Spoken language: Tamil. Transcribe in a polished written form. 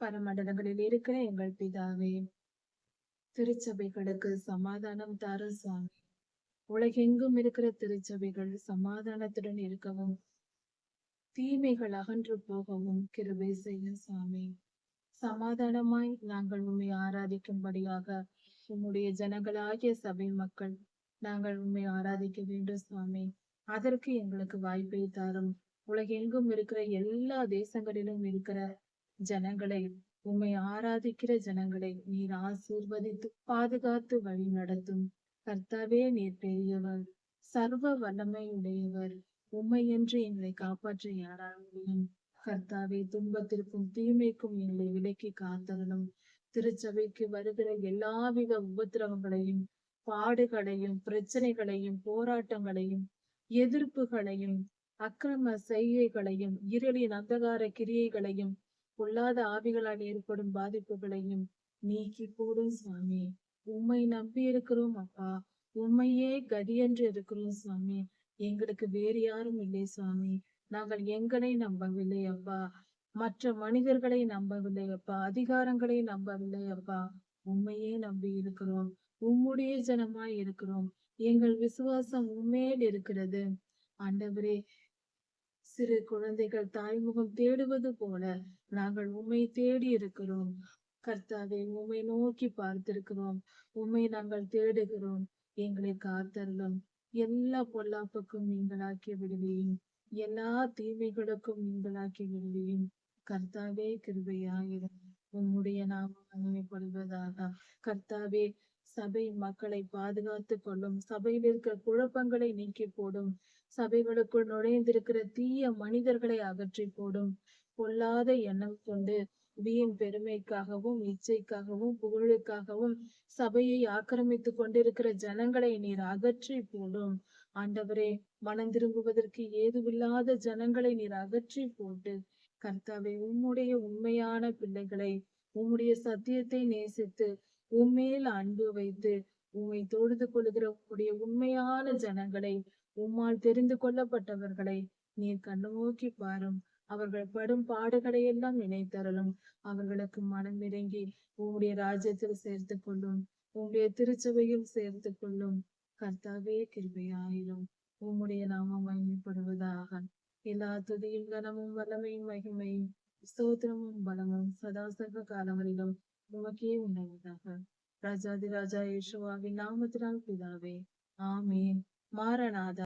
பரமண்டலங்களில் இருக்கிற எங்கள் பிதாவே, திருச்சபைகளுக்கு சமாதானம் தாரும் சுவாமி. உலகெங்கும் இருக்கிற திருச்சபைகள் சமாதானத்துடன் இருக்கவும், தீமைகள் அகன்று போகவும் கிருபை செய்யும் சுவாமி. சமாதானமாய் நாங்கள் உம்மை ஆராதிக்கும்படியாக உம்முடைய ஜனங்களாகிய சபை மக்கள் நாங்கள் உம்மை ஆராதிக்க வேண்டும் சுவாமி. அதற்கு எங்களுக்கு வாய்ப்பை தாரும். உலகெங்கும் இருக்கிற எல்லா தேசங்களிலும் இருக்கிற ஜனங்களை, உம்மை ஆராதிக்கிற ஜனங்களை நீர் ஆசீர்வதித்து பாதுகாத்து வழி நடத்தும். கர்த்தாவே, நீர் பெரியவர், சர்வ வல்லமை உடையவர். உம்மை என்று எங்களை காப்பாற்ற யாரால் முடியும்? கர்த்தாவே, துன்பத்திற்கும் தீமைக்கும் எங்களை விலக்கி காத்தரணும். திருச்சபைக்கு வருகிற எல்லாவித உபத்திரவங்களையும், பாடுகளையும், பிரச்சனைகளையும், போராட்டங்களையும், எதிர்ப்புகளையும், அக்கிரம செய்கைகளையும், இருளின் அந்தகார கிரியைகளையும், பொல்லாத ஆவிகளால் ஏற்படும் பாதிப்புகளையும் நீக்கி போடும் சுவாமி. உம்மை நம்பி இருக்கிறோம் அப்பா. உம்மையே கதியென்று இருக்கிறோம் சுவாமி. எங்களுக்கு வேறு யாரும் இல்லை சுவாமி. நாங்கள் எங்களை நம்பவில்லை அப்பா. மற்ற மனிதர்களை நம்பவில்லை அப்பா. அதிகாரங்களை நம்பவில்லை அப்பா. உண்மையே நம்பி இருக்கிறோம். உம்முடைய ஜனமாய் இருக்கிறோம். எங்கள் விசுவாசம் உண்மையில் இருக்கிறது. ஆண்டவரே, சிறு குழந்தைகள் தாய்முகம் தேடுவது போல நாங்கள் உம்மை தேடி இருக்கிறோம். கர்த்தாவே, உம்மை நோக்கி பார்த்திருக்கிறோம். உம்மை நாங்கள் தேடுகிறோம். எங்களை காத்தருளும். எல்லா பொல்லாப்புக்கும் நீங்களாக்கி விடுவீன். எல்லா தீமைகளுக்கும் நீங்களாக்கி விடுவீன். கர்த்தாவே, கிருபையாயிரும். உம்முடைய நாமம் மகிமைப்படுவதாக. கர்த்தாவே, சபை மக்களை பாதுகாத்து கொள்ளும். சபையில் இருக்கிற குழப்பங்களை நீக்கி போடும். சபைகளுக்குள் நுழைந்திருக்கிற தீய மனிதர்களை அகற்றி போடும். பொல்லாத எண்ணம் கொண்டு வீண் பெருமைக்காகவும், இச்சைக்காகவும், புகழுக்காகவும் சபையை ஆக்கிரமித்துக் கொண்டிருக்கிற ஜனங்களை நீர் அகற்றி போடும். ஆண்டவரே, மனம் திரும்புவதற்கு ஏதுவில்லாத ஜனங்களை நீர் அகற்றி போட்டு, கர்த்தாவே, உம்முடைய உண்மையான பிள்ளைகளை, உம்முடைய சத்தியத்தை நேசித்து, உம்மேல் அன்பு வைத்து, உம்மை தொழுது கொள்கிற உம்முடைய உண்மையான ஜனங்களை, உம்மால் தெரிந்து கொள்ளப்பட்டவர்களை நீர் கண்ணோக்கி பாரும். அவர்கள் படும் பாடுகளை எல்லாம் நினைத்தரலும். அவர்களுக்கு மனம் இறங்கி உம்முடைய ராஜ்யத்தில் சேர்த்து கொள்ளும். உம்முடைய திருச்சபையில் சேர்த்து கொள்ளும். கர்த்தாவே, கிருபையாயிரும். உம்முடைய நாமம் மகிமைப்படுவதாக. எல்லா துதியும், கனமும், வல்லமையும், மகிமையும், ஸ்தோத்திரமும், பலமும் சதா சர்வ காலங்களிலும் உமக்கே உண்டாவதாக. ராஜாதி ராஜா இயேசுவாவின் நாமத்தினால் பிதாவே, ஆமீன். மாரநாதா.